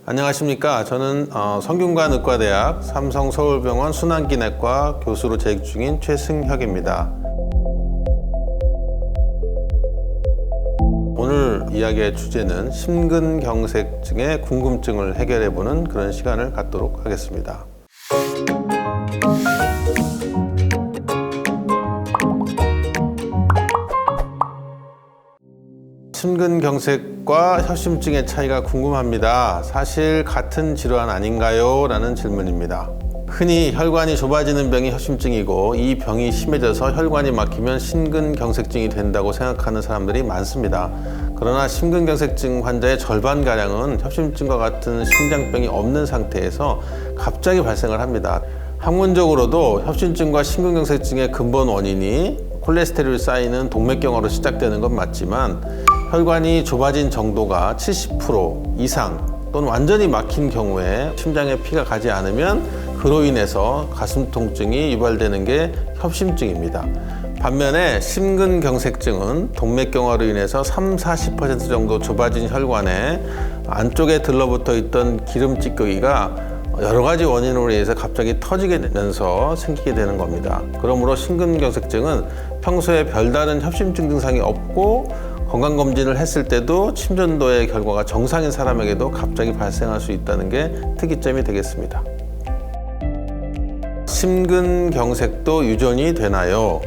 안녕하십니까. 저는 성균관 의과대학 삼성서울병원 순환기내과 교수로 재직 중인 최승혁입니다. 오늘 이야기의 주제는 심근경색증의 궁금증을 해결해보는 그런 시간을 갖도록 하겠습니다. 심근경색과 협심증의 차이가 궁금합니다. 사실 같은 질환 아닌가요? 라는 질문입니다. 흔히 혈관이 좁아지는 병이 협심증이고 이 병이 심해져서 혈관이 막히면 심근경색증이 된다고 생각하는 사람들이 많습니다. 그러나 심근경색증 환자의 절반가량은 협심증과 같은 심장병이 없는 상태에서 갑자기 발생을 합니다. 학문적으로도 협심증과 심근경색증의 근본 원인이 콜레스테롤이 쌓이는 동맥경화로 시작되는 건 맞지만 혈관이 좁아진 정도가 70% 이상 또는 완전히 막힌 경우에 심장에 피가 가지 않으면 그로 인해서 가슴 통증이 유발되는 게 협심증입니다. 반면에 심근경색증은 동맥경화로 인해서 30-40% 정도 좁아진 혈관에 안쪽에 들러붙어 있던 기름 찌꺼기가 여러 가지 원인으로 인해서 갑자기 터지게 되면서 생기게 되는 겁니다. 그러므로 심근경색증은 평소에 별다른 협심증 증상이 없고 건강검진을 했을 때도 침전도의 결과가 정상인 사람에게도 갑자기 발생할 수 있다는 게 특이점이 되겠습니다. 심근경색도 유전이 되나요?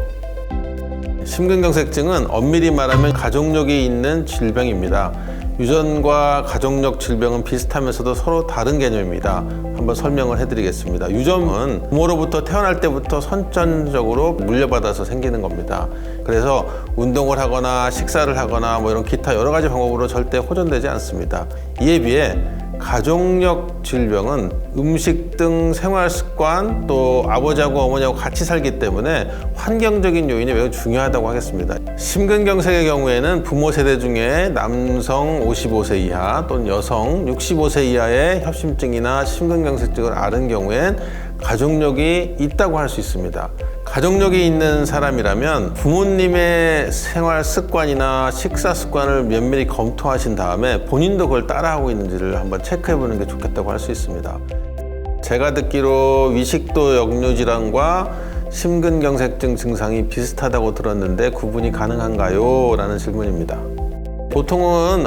심근경색증은 엄밀히 말하면 가족력이 있는 질병입니다. 유전과 가족력 질병은 비슷하면서도 서로 다른 개념입니다. 한번 설명을 해드리겠습니다. 유전은 부모로부터 태어날 때부터 선천적으로 물려받아서 생기는 겁니다. 그래서 운동을 하거나 식사를 하거나 이런 기타 여러 가지 방법으로 절대 호전되지 않습니다. 이에 비해 가족력 질병은 음식 등 생활 습관 또 아버지하고 어머니하고 같이 살기 때문에 환경적인 요인이 매우 중요하다고 하겠습니다. 심근경색의 경우에는 부모 세대 중에 남성 55세 이하 또는 여성 65세 이하의 협심증이나 심근경색증을 앓은 경우엔 가족력이 있다고 할 수 있습니다. 가족력이 있는 사람이라면 부모님의 생활 습관이나 식사 습관을 면밀히 검토하신 다음에 본인도 그걸 따라하고 있는지를 한번 체크해 보는 게 좋겠다고 할 수 있습니다. 제가 듣기로 위식도 역류 질환과 심근경색증 증상이 비슷하다고 들었는데 구분이 가능한가요? 라는 질문입니다. 보통은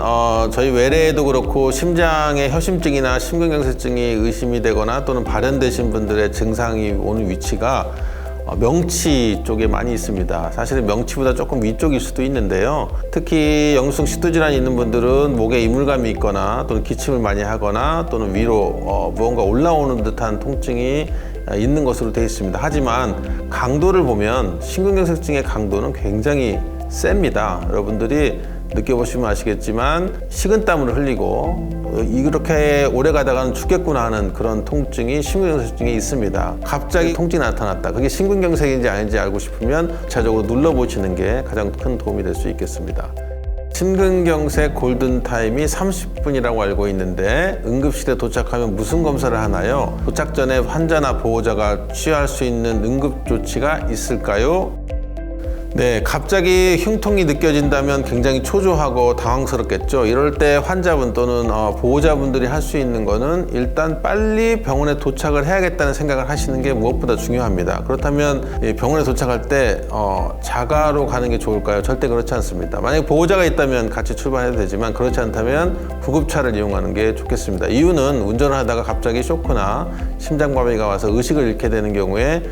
저희 외래에도 그렇고 심장의 협심증이나 심근경색증이 의심이 되거나 또는 발현되신 분들의 증상이 오는 위치가 명치 쪽에 많이 있습니다. 사실은 명치보다 조금 위쪽일 수도 있는데요. 특히 영수증 식도질환이 있는 분들은 목에 이물감이 있거나 또는 기침을 많이 하거나 또는 위로 무언가 올라오는 듯한 통증이 있는 것으로 되어 있습니다. 하지만 강도를 보면 심근경색증의 강도는 굉장히 셉니다. 여러분들이 느껴보시면 아시겠지만 식은땀을 흘리고 이렇게 오래 가다가는 죽겠구나 하는 그런 통증이 심근경색증에 있습니다. 갑자기 통증이 나타났다. 그게 심근경색인지 아닌지 알고 싶으면 구체적으로 눌러보시는 게 가장 큰 도움이 될 수 있겠습니다. 심근경색 골든타임이 30분이라고 알고 있는데 응급실에 도착하면 무슨 검사를 하나요? 도착 전에 환자나 보호자가 취할 수 있는 응급조치가 있을까요? 네, 갑자기 흉통이 느껴진다면 굉장히 초조하고 당황스럽겠죠. 이럴 때 환자분 또는 보호자분들이 할 수 있는 거는 일단 빨리 병원에 도착을 해야겠다는 생각을 하시는 게 무엇보다 중요합니다. 그렇다면 병원에 도착할 때 자가로 가는 게 좋을까요? 절대 그렇지 않습니다. 만약에 보호자가 있다면 같이 출발해도 되지만 그렇지 않다면 구급차를 이용하는 게 좋겠습니다. 이유는 운전을 하다가 갑자기 쇼크나 심장마비가 와서 의식을 잃게 되는 경우에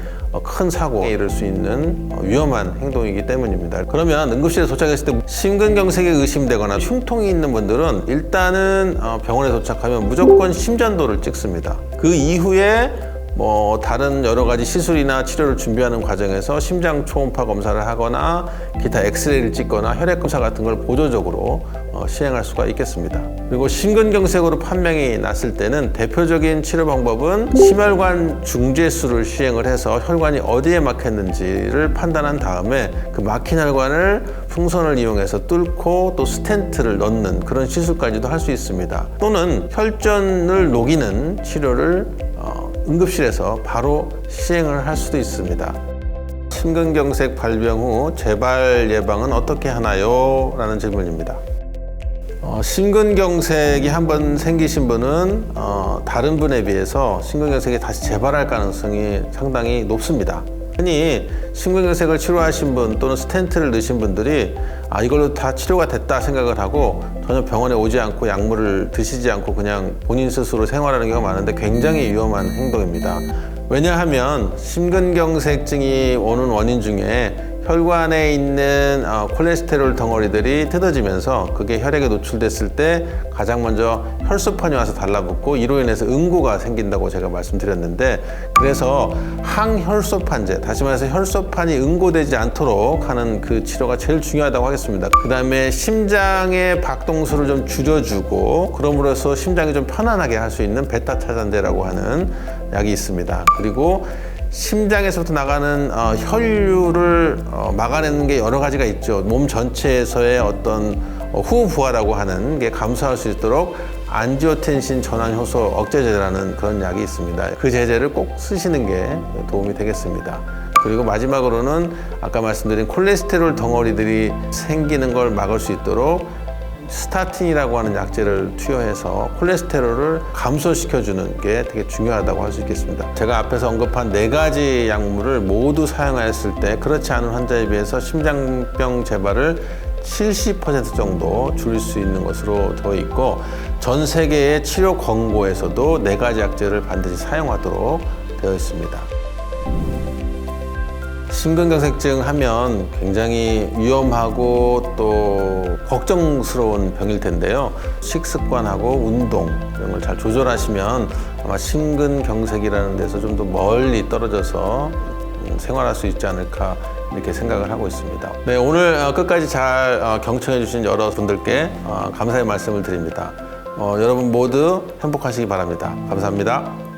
큰 사고에 이를 수 있는 위험한 행동이기 때문입니다. 그러면 응급실에 도착했을 때 심근경색이 의심되거나 흉통이 있는 분들은 일단은 병원에 도착하면 무조건 심전도를 찍습니다. 그 이후에 다른 여러 가지 시술이나 치료를 준비하는 과정에서 심장 초음파 검사를 하거나 기타 엑스레이를 찍거나 혈액 검사 같은 걸 보조적으로 시행할 수가 있겠습니다. 그리고 심근경색으로 판명이 났을 때는 대표적인 치료 방법은 심혈관 중재술을 시행을 해서 혈관이 어디에 막혔는지를 판단한 다음에 그 막힌 혈관을 풍선을 이용해서 뚫고 또 스텐트를 넣는 그런 시술까지도 할 수 있습니다. 또는 혈전을 녹이는 치료를 응급실에서 바로 시행을 할 수도 있습니다. 심근경색 발병 후 재발 예방은 어떻게 하나요? 라는 질문입니다. 심근경색이 한번 생기신 분은 다른 분에 비해서 심근경색이 다시 재발할 가능성이 상당히 높습니다. 흔히 심근경색을 치료하신 분 또는 스텐트를 넣으신 분들이 이걸로 다 치료가 됐다 생각을 하고 전혀 병원에 오지 않고 약물을 드시지 않고 그냥 본인 스스로 생활하는 경우가 많은데 굉장히 위험한 행동입니다. 왜냐하면 심근경색증이 오는 원인 중에 혈관에 있는 콜레스테롤 덩어리들이 뜯어지면서 그게 혈액에 노출됐을 때 가장 먼저 혈소판이 와서 달라붙고 이로 인해서 응고가 생긴다고 제가 말씀드렸는데, 그래서 항혈소판제, 다시 말해서 혈소판이 응고되지 않도록 하는 그 치료가 제일 중요하다고 하겠습니다. 그 다음에 심장의 박동수를 좀 줄여주고 그럼으로써 심장이 좀 편안하게 할 수 있는 베타차잔제라고 하는 약이 있습니다. 그리고 심장에서부터 나가는 혈류를 막아내는 게 여러 가지가 있죠. 몸 전체에서의 어떤 후부하라고 하는 게 감소할 수 있도록 안지오텐신 전환 효소 억제제라는 그런 약이 있습니다. 그 제제를 꼭 쓰시는 게 도움이 되겠습니다. 그리고 마지막으로는 아까 말씀드린 콜레스테롤 덩어리들이 생기는 걸 막을 수 있도록 스타틴이라고 하는 약제를 투여해서 콜레스테롤을 감소시켜주는 게 되게 중요하다고 할 수 있겠습니다. 제가 앞에서 언급한 4가지 약물을 모두 사용하였을 때 그렇지 않은 환자에 비해서 심장병 재발을 70% 정도 줄일 수 있는 것으로 되어 있고, 전 세계의 치료 권고에서도 4가지 약제를 반드시 사용하도록 되어 있습니다. 심근경색증 하면 굉장히 위험하고 또 걱정스러운 병일 텐데요. 식습관하고 운동 이런 걸 잘 조절하시면 아마 심근경색이라는 데서 좀 더 멀리 떨어져서 생활할 수 있지 않을까 이렇게 생각을 하고 있습니다. 네, 오늘 끝까지 잘 경청해 주신 여러분들께 감사의 말씀을 드립니다. 여러분 모두 행복하시기 바랍니다. 감사합니다.